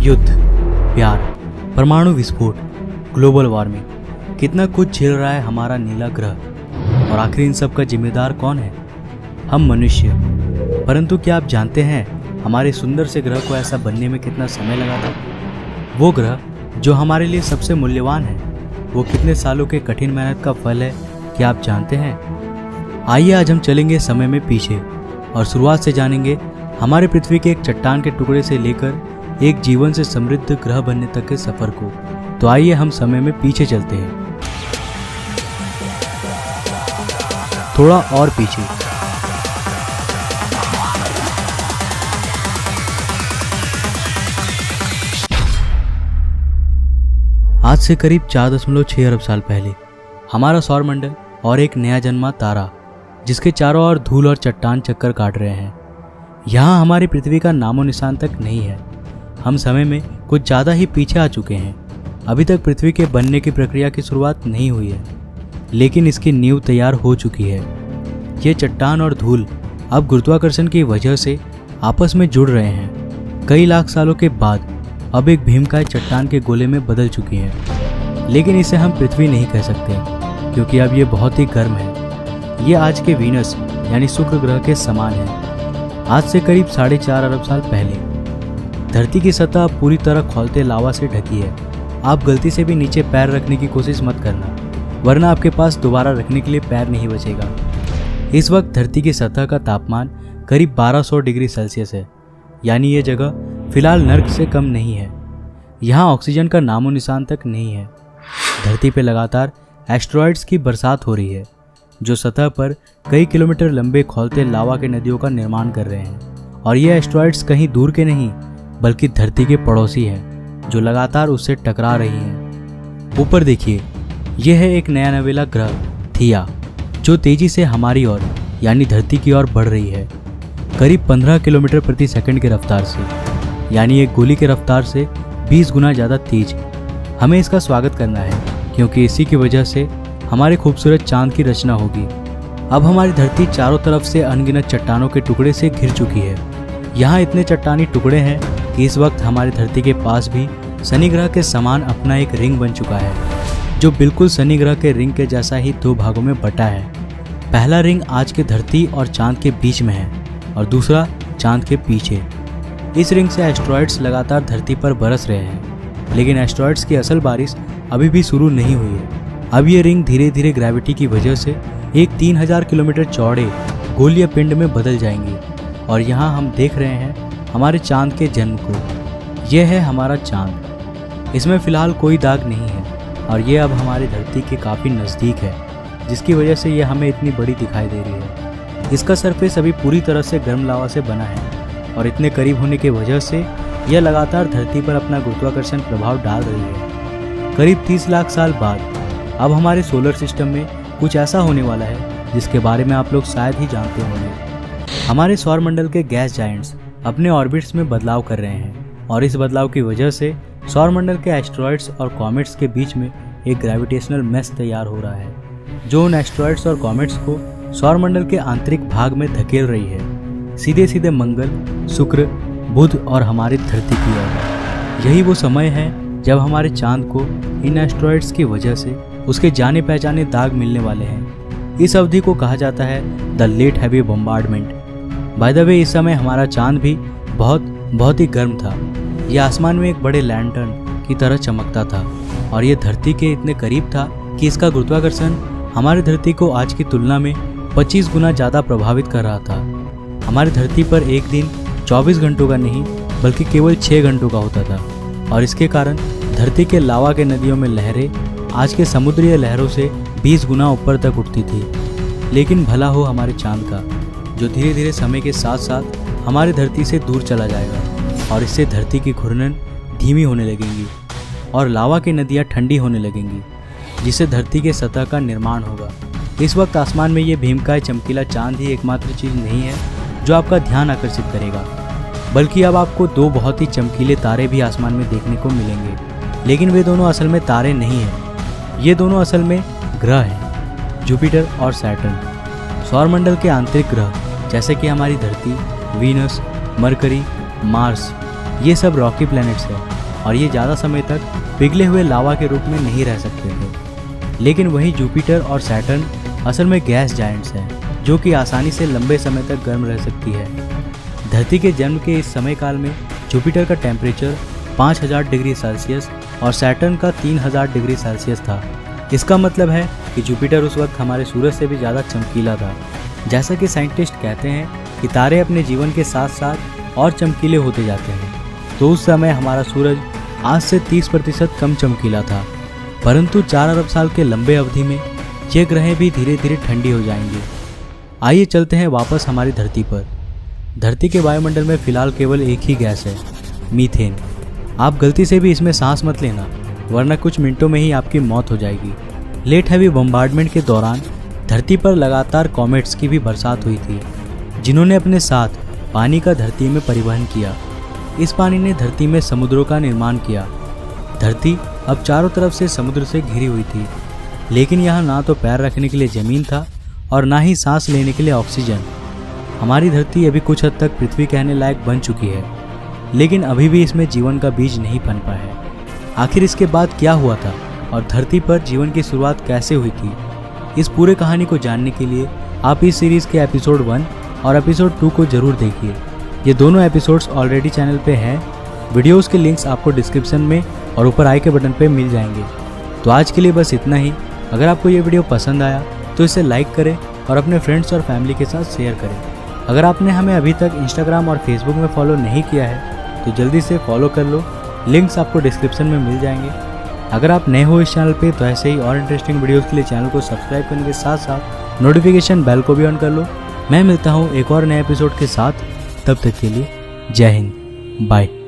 युद्ध, प्यार, परमाणु विस्फोट, ग्लोबल वार्मिंग, कितना कुछ झेल रहा है हमारा नीला ग्रह। और आखिर इन सब का जिम्मेदार कौन है? हम मनुष्य। परंतु क्या आप जानते हैं हमारे सुंदर से ग्रह को ऐसा बनने में कितना समय लगा था? वो ग्रह जो हमारे लिए सबसे मूल्यवान है, वो कितने सालों के कठिन मेहनत का फल है, क्या आप जानते हैं? आइए आज हम चलेंगे समय में पीछे और शुरुआत से जानेंगे हमारे पृथ्वी के एक चट्टान के टुकड़े से लेकर एक जीवन से समृद्ध ग्रह बनने तक के सफर को। तो आइए हम समय में पीछे चलते हैं, थोड़ा और पीछे। आज से करीब 4.6 अरब साल पहले हमारा सौरमंडल और एक नया जन्मा तारा, जिसके चारों ओर धूल और चट्टान चक्कर काट रहे हैं। यहाँ हमारी पृथ्वी का नामो निशान तक नहीं है। हम समय में कुछ ज़्यादा ही पीछे आ चुके हैं। अभी तक पृथ्वी के बनने की प्रक्रिया की शुरुआत नहीं हुई है, लेकिन इसकी नींव तैयार हो चुकी है। ये चट्टान और धूल अब गुरुत्वाकर्षण की वजह से आपस में जुड़ रहे हैं। कई लाख सालों के बाद अब एक भीमकाय चट्टान के गोले में बदल चुकी है, लेकिन इसे हम पृथ्वी नहीं कह सकते क्योंकि अब ये बहुत ही गर्म है। ये आज के वीनस यानी शुक्र ग्रह के समान है। आज से करीब 4.5 अरब साल पहले धरती की सतह पूरी तरह खौलते लावा से ढकी है। आप गलती से भी नीचे पैर रखने की कोशिश मत करना, वरना आपके पास दोबारा रखने के लिए पैर नहीं बचेगा। इस वक्त धरती की सतह का तापमान करीब 1200 डिग्री सेल्सियस है, यानी ये जगह फिलहाल नर्क से कम नहीं है। यहाँ ऑक्सीजन का नामो निशान तक नहीं है। धरती पर लगातार एस्टेरॉइड्स की बरसात हो रही है, जो सतह पर कई किलोमीटर लंबे खौलते लावा के नदियों का निर्माण कर रहे हैं। और ये एस्टेरॉइड्स कहीं दूर के नहीं, बल्कि धरती के पड़ोसी हैं, जो लगातार उससे टकरा रही हैं। ऊपर देखिए, यह है एक नया नवेला ग्रह थिया, जो तेजी से हमारी ओर यानी धरती की ओर बढ़ रही है, करीब 15 किलोमीटर प्रति सेकंड की रफ्तार से, यानी एक गोली की रफ्तार से 20 गुना ज़्यादा तेज। हमें इसका स्वागत करना है, क्योंकि इसी की वजह से हमारे खूबसूरत चांद की रचना होगी। अब हमारी धरती चारों तरफ से अनगिनत चट्टानों के टुकड़े से घिर चुकी है। यहाँ इतने चट्टानी टुकड़े हैं कि इस वक्त हमारी धरती के पास भी शनि ग्रह के समान अपना एक रिंग बन चुका है, जो बिल्कुल शनि ग्रह के रिंग के जैसा ही 2 भागों में बटा है। पहला रिंग आज के धरती और चांद के बीच में है और दूसरा चांद के पीछे। इस रिंग से एस्टेरॉइड्स लगातार धरती पर बरस रहे हैं, लेकिन एस्टेरॉइड्स की असल बारिश अभी भी शुरू नहीं हुई है। अब ये रिंग धीरे धीरे ग्रेविटी की वजह से एक 3000 किलोमीटर चौड़े गोलीय पिंड में बदल जाएंगी। और यहाँ हम देख रहे हैं हमारे चांद के जन्म को। यह है हमारा चांद। इसमें फिलहाल कोई दाग नहीं है और ये अब हमारी धरती के काफ़ी नज़दीक है, जिसकी वजह से यह हमें इतनी बड़ी दिखाई दे रही है। इसका सरफेस अभी पूरी तरह से गर्म लावा से बना है और इतने करीब होने की वजह से यह लगातार धरती पर अपना गुरुत्वाकर्षण प्रभाव डाल रही है। करीब 30 लाख साल बाद अब हमारे सोलर सिस्टम में कुछ ऐसा होने वाला है जिसके बारे में आप लोग शायद ही जानते होंगे। हमारे सौरमंडल के गैस जायंट्स अपने ऑर्बिट्स में बदलाव कर रहे हैं और इस बदलाव की वजह से सौरमंडल के एस्टेरॉइड्स और कॉमेट्स के बीच में एक ग्रेविटेशनल मेश तैयार हो रहा है, जो उन एस्टेरॉइड्स और कॉमेट्स को सौरमंडल के आंतरिक भाग में धकेल रही है, सीधे सीधे मंगल, शुक्र, बुध और हमारी धरती की ओर। यही वो समय है जब हमारे चांद को इन एस्टेरॉइड्स की वजह से उसके जाने पहचाने दाग मिलने वाले हैं। इस अवधि को कहा जाता है the late heavy bombardment. By the way, इस समय हमारा चांद भी बहुत ही गर्म था। यह आसमान में एक बड़े लैंटर्न की तरह चमकता था और यह धरती के इतने करीब था कि इसका गुरुत्वाकर्षण हमारी धरती को आज की तुलना में 25 गुना ज़्यादा प्रभावित कर रहा था। हमारी धरती पर एक दिन 24 घंटों का नहीं, बल्कि केवल 6 घंटों का होता था और इसके कारण धरती के लावा के नदियों में लहरें आज के समुद्रीय लहरों से 20 गुना ऊपर तक उठती थी। लेकिन भला हो हमारे चांद का, जो धीरे धीरे समय के साथ साथ हमारी धरती से दूर चला जाएगा और इससे धरती की घूर्णन धीमी होने लगेंगी और लावा की नदियाँ ठंडी होने लगेंगी, जिससे धरती के सतह का निर्माण होगा। इस वक्त आसमान में ये भीमकाय चमकीला चांद ही एकमात्र चीज़ नहीं है जो आपका ध्यान आकर्षित करेगा, बल्कि अब आपको 2 बहुत ही चमकीले तारे भी आसमान में देखने को मिलेंगे। लेकिन वे दोनों असल में तारे नहीं हैं, ये दोनों असल में ग्रह हैं, जुपिटर और सैटर्न। सौरमंडल के आंतरिक ग्रह जैसे कि हमारी धरती, वीनस, मरकरी, मार्स, ये सब रॉकी प्लैनेट्स हैं और ये ज़्यादा समय तक पिघले हुए लावा के रूप में नहीं रह सकते थे। लेकिन वहीं जुपिटर और सैटर्न असल में गैस जायंट्स हैं जो कि आसानी से लंबे समय तक गर्म रह सकती है। धरती के जन्म के इस समय काल में जुपिटर का टेम्परेचर 5000 डिग्री सेल्सियस और सैटर्न का 3000 डिग्री सेल्सियस था। इसका मतलब है कि जुपिटर उस वक्त हमारे सूरज से भी ज़्यादा चमकीला था। जैसा कि साइंटिस्ट कहते हैं कि तारे अपने जीवन के साथ साथ और चमकीले होते जाते हैं, तो उस समय हमारा सूरज आज से 30% कम चमकीला था। परंतु 4 अरब साल के लंबे अवधि में ये ग्रहें भी धीरे धीरे ठंडी हो जाएंगी। आइए चलते हैं वापस हमारी धरती पर। धरती के वायुमंडल में फिलहाल केवल एक ही गैस है, मीथेन। आप गलती से भी इसमें सांस मत लेना, वरना कुछ मिनटों में ही आपकी मौत हो जाएगी। लेट हैवी बम्बार्डमेंट के दौरान धरती पर लगातार कॉमेट्स की भी बरसात हुई थी, जिन्होंने अपने साथ पानी का धरती में परिवहन किया। इस पानी ने धरती में समुद्रों का निर्माण किया। धरती अब चारों तरफ से समुद्र से घिरी हुई थी, लेकिन यहाँ ना तो पैर रखने के लिए ज़मीन था और ना ही सांस लेने के लिए ऑक्सीजन। हमारी धरती अभी कुछ हद तक पृथ्वी कहने लायक बन चुकी है, लेकिन अभी भी इसमें जीवन का बीज नहीं पनपा है। आखिर इसके बाद क्या हुआ था और धरती पर जीवन की शुरुआत कैसे हुई थी? इस पूरे कहानी को जानने के लिए आप इस सीरीज़ के एपिसोड 1 और एपिसोड 2 को ज़रूर देखिए। ये दोनों एपिसोड्स ऑलरेडी चैनल पे हैं। वीडियोस के लिंक्स आपको डिस्क्रिप्शन में और ऊपर आई के बटन पे मिल जाएंगे। तो आज के लिए बस इतना ही। अगर आपको ये वीडियो पसंद आया तो इसे लाइक करें और अपने फ्रेंड्स और फैमिली के साथ शेयर करें। अगर आपने हमें अभी तक इंस्टाग्राम और फेसबुक में फॉलो नहीं किया है तो जल्दी से फॉलो कर लो, लिंक्स आपको डिस्क्रिप्शन में मिल जाएंगे। अगर आप नए हो इस चैनल पे तो ऐसे ही और इंटरेस्टिंग वीडियोस के लिए चैनल को सब्सक्राइब करने के साथ साथ नोटिफिकेशन बेल को भी ऑन कर लो। मैं मिलता हूँ एक और नए एपिसोड के साथ, तब तक के लिए जय हिंद, बाय।